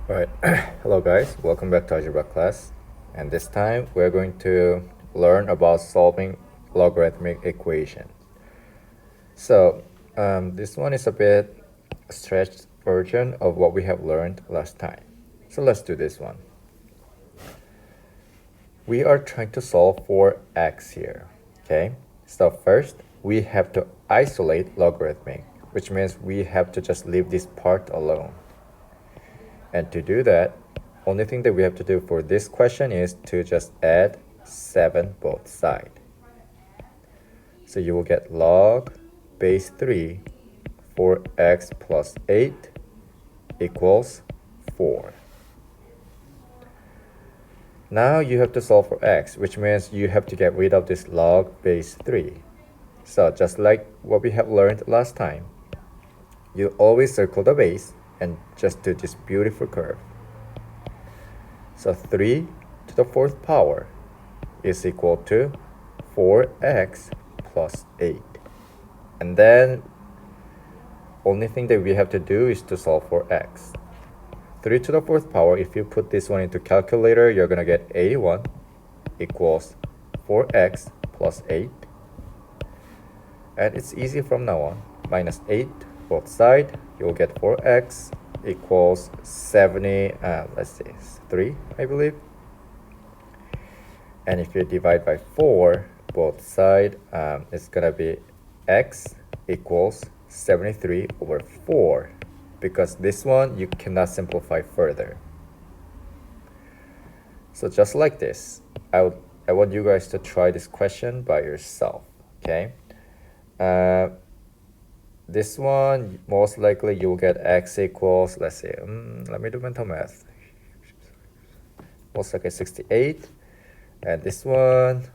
Alright, hello guys, welcome back to algebra class, and this time we're going to learn about solving logarithmic equation. So this one is a bit stretched version of what we have learned last time. So let's do this one. We are trying to solve for x here, okay? So first, we have to isolate logarithmic, which means we have to just leave this part alone. And to do that, only thing that we have to do for this question is to just add 7 both sides. So you will get log base 3 for x plus 8 equals 4. Now you have to solve for x, which means you have to get rid of this log base 3. So just like what we have learned last time, you always circle the base and just do this beautiful curve. So 3 to the 4th power is equal to 4x plus 8. And then only thing that we have to do is to solve for x. 3 to the 4th power, if you put this one into calculator, you're going to get 81 equals 4x plus 8. And it's easy from now on. Minus 8 both sides, you'll get 4x equals 70, let's see, 3, I believe. And if you divide by 4 both sides, it's going to be x equals 73 over 4, because this one you cannot simplify further. So just like this, I want you guys to try this question by yourself, okay? This one, most likely you'll get x equals, let's see, let me do mental math. Most likely 68. And this one,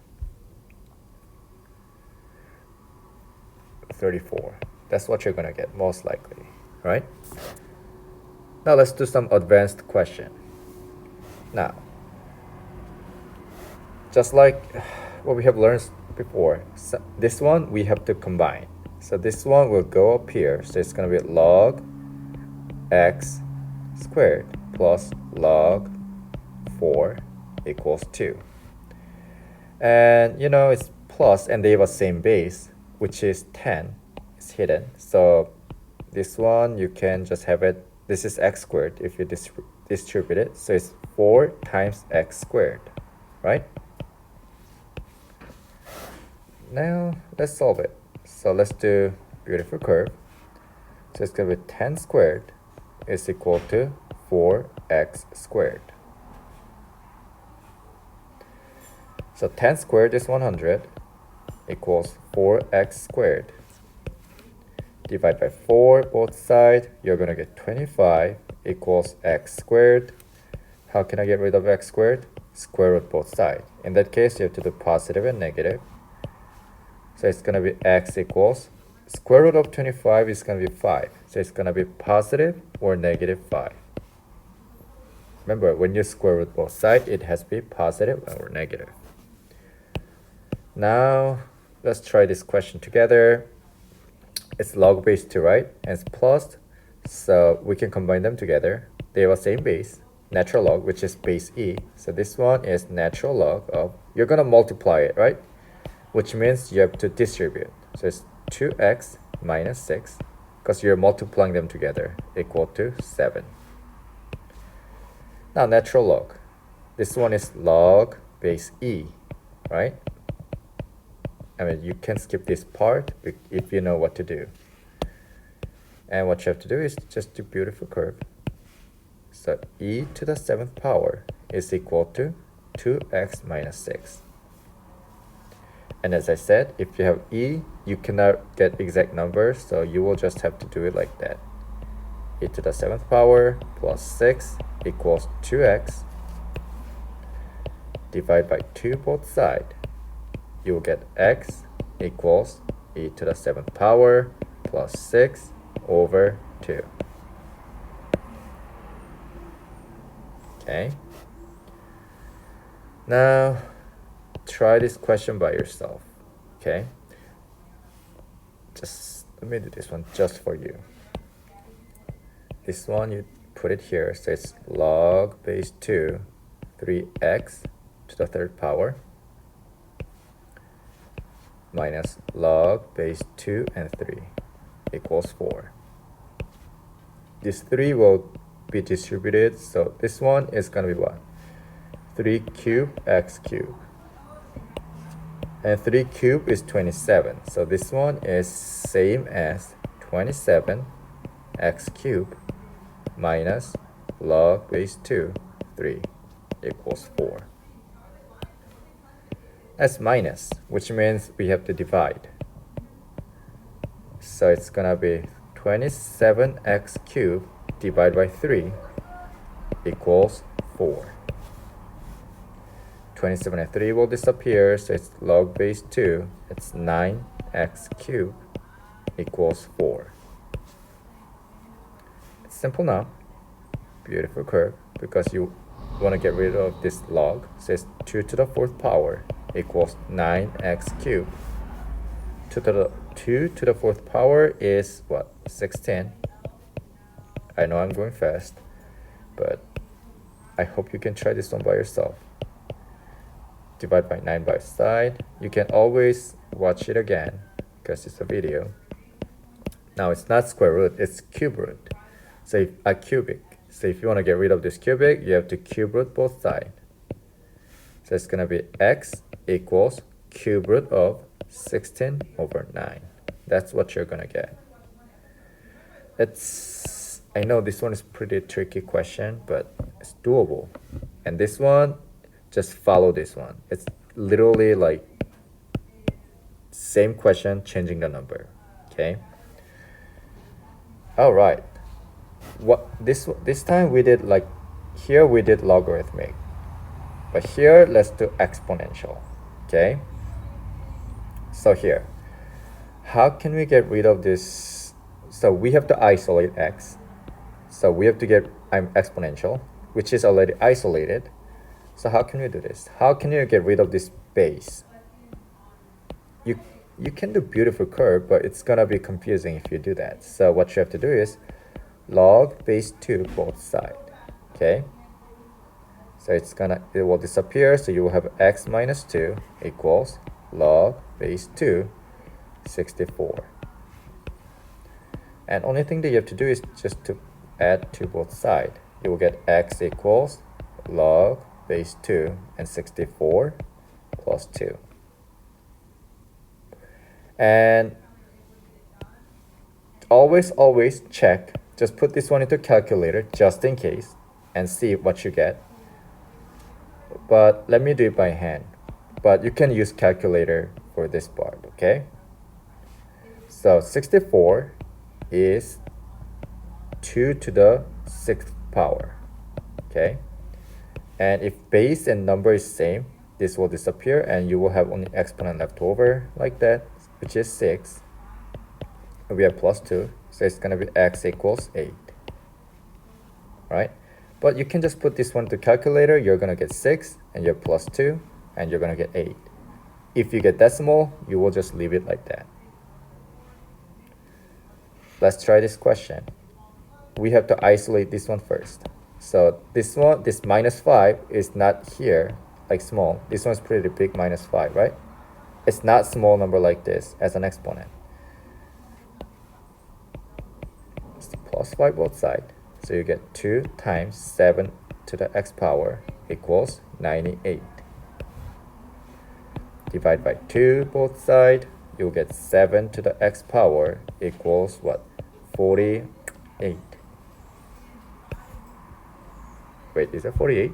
34. That's what you're gonna get, most likely, right? Now let's do some advanced question. Now, just like what we have learned before, so this one we have to combine. So this one will go up here. So it's going to be log x squared plus log 4 equals 2. And you know it's plus and they have a same base, which is 10. It's hidden. So this one you can just have it. This is x squared if you distribute it. So it's 4 times x squared, right? Now let's solve it. So let's do beautiful curve. So it's going to be 10 squared is equal to 4x squared. So 10 squared is 100 equals 4x squared. Divide by 4 both sides, you're going to get 25 equals x squared. How can I get rid of x squared? Square root both sides. In that case, you have to do positive and negative. So it's going to be x equals, square root of 25 is going to be 5. So it's going to be positive or negative 5. Remember, when you square root both sides, it has to be positive or negative. Now, let's try this question together. It's log base 2, right? And it's plus, so we can combine them together. They have the same base, natural log, which is base e. So this one is natural log of, you're going to multiply it, right? Which means you have to distribute. So it's 2x minus 6, because you're multiplying them together, equal to 7. Now natural log. This one is log base e, right? I mean, you can skip this part if you know what to do. And what you have to do is just do beautiful curve. So e to the 7th power is equal to 2x minus 6. And as I said, if you have e, you cannot get exact numbers, so you will just have to do it like that. E to the 7th power plus 6 equals 2x. Divide by 2 both sides. You will get x equals e to the 7th power plus 6 over 2. Okay. Now, try this question by yourself, okay? Just let me do this one just for you. This one you put it here. So it's log base 2, 3x to the third power minus log base 2 and 3 equals 4. This 3 will be distributed, so this one is going to be what? 3 cube x cube. And 3 cube is 27. So this one is same as 27 x cube minus log base 2, 3 equals 4. That's minus, which means we have to divide. So it's going to be 27x cubed divided by 3 equals 4. 27 and 3 will disappear, so it's log base 2. It's 9x cubed equals 4. It's simple now. Beautiful curve, because you want to get rid of this log. So it's 2 to the 4th power equals 9x cubed. 2 to the 4th power is what? 16. I know I'm going fast, but I hope you can try this one by yourself. Divide by 9 by side. You can always watch it again because it's a video. Now it's not square root, it's cube root. So a cubic. So if you want to get rid of this cubic, you have to cube root both sides. So it's going to be x equals cube root of 16 over 9. That's what you're going to get. I know this one is pretty tricky question, but it's doable. And this one, just follow this one. It's literally like same question, changing the number. Okay. All right. This time we did like here we did logarithmic, but here let's do exponential. Okay. So here, how can we get rid of this? So we have to isolate x. So we have to get exponential, which is already isolated. So how can we do this? How can you get rid of this base? You can do beautiful curve, but it's gonna be confusing if you do that. So what you have to do is log base 2 both sides. Okay. So it will disappear. So you will have x minus 2 equals log base 2, 64. And only thing that you have to do is just to add to both sides. You will get x equals log base 2 and 64 plus 2. And always check. Just put this one into calculator just in case and see what you get. But let me do it by hand. But you can use calculator for this part, okay? So 64 is 2 to the 6th power, okay? And if base and number is same, this will disappear and you will have only exponent left over like that, which is 6. We have plus 2, so it's going to be x equals 8, right? But you can just put this one to calculator. You're going to get 6 and you have plus 2 and you're going to get 8. If you get decimal, you will just leave it like that. Let's try this question. We have to isolate this one first. So this minus 5 is not here, like small. This one's pretty big, minus 5, right? It's not small number like this as an exponent. It's plus 5 both sides. So you get 2 times 7 to the x power equals 98. Divide by 2 both sides. You'll get 7 to the x power equals what? 48. Wait, is that 48?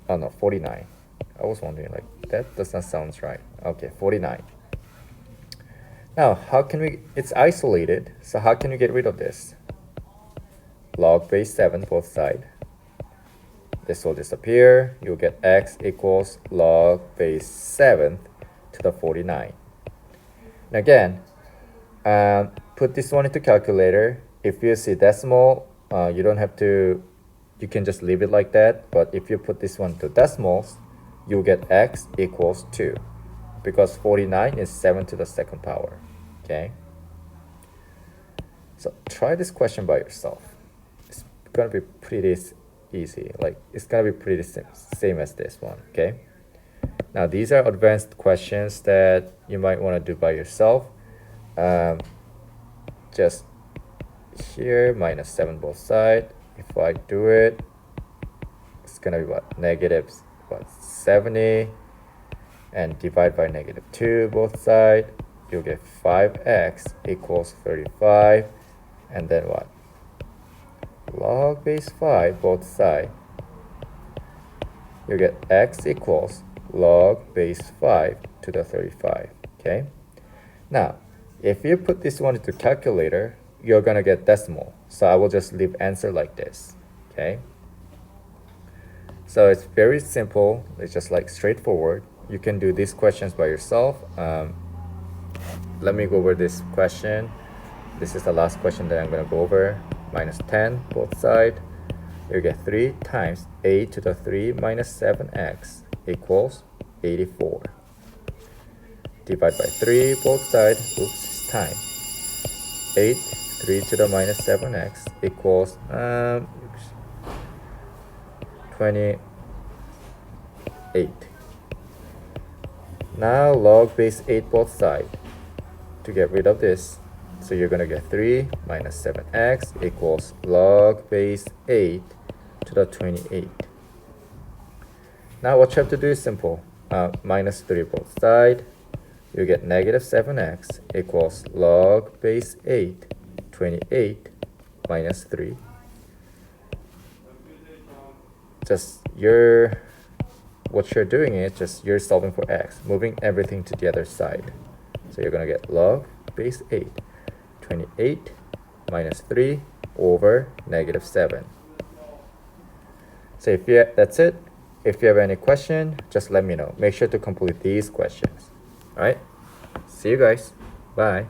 Oh no, 49. I was wondering, like, that does not sound right. Okay, 49. Now, it's isolated, so how can we get rid of this? Log base 7 both sides. This will disappear. You'll get x equals log base 7 to the 49. And again, put this one into calculator. If you see decimal, you don't have to, you can just leave it like that. But if you put this one to decimals, you'll get x equals 2. Because 49 is 7 to the 2nd power. Okay. So try this question by yourself. It's gonna be pretty easy. Like it's gonna be pretty same as this one, okay? Now these are advanced questions that you might want to do by yourself. Just here, -7 both sides. If I do it, it's gonna be what? Negative 70, and divide by -2 both sides. You'll get 5x equals 35, and then what? Log base 5 both sides. You get x equals log base 5 to the 35, okay? Now, if you put this one into calculator, you're gonna get decimal. So I will just leave answer like this, okay? So it's very simple. It's just like straightforward. You can do these questions by yourself. Let me go over this question. This is the last question that I'm gonna go over. -10 both sides. You get 3 times a to the 3 minus 7x equals 84. Divide by 3 both sides. Oops, it's time. 8, 3 to the minus 7x equals 28. Now log base 8 both sides. To get rid of this, so you're gonna get 3 minus 7x equals log base 8 to the 28. Now what you have to do is simple. -3 both sides. You get -7x equals log base 8, 28 minus 3. What you're doing is just you're solving for x, moving everything to the other side. So you're gonna get log base 8, 28 minus 3 over -7. So that's it. If you have any question, just let me know. Make sure to complete these questions. All right? See you guys. Bye.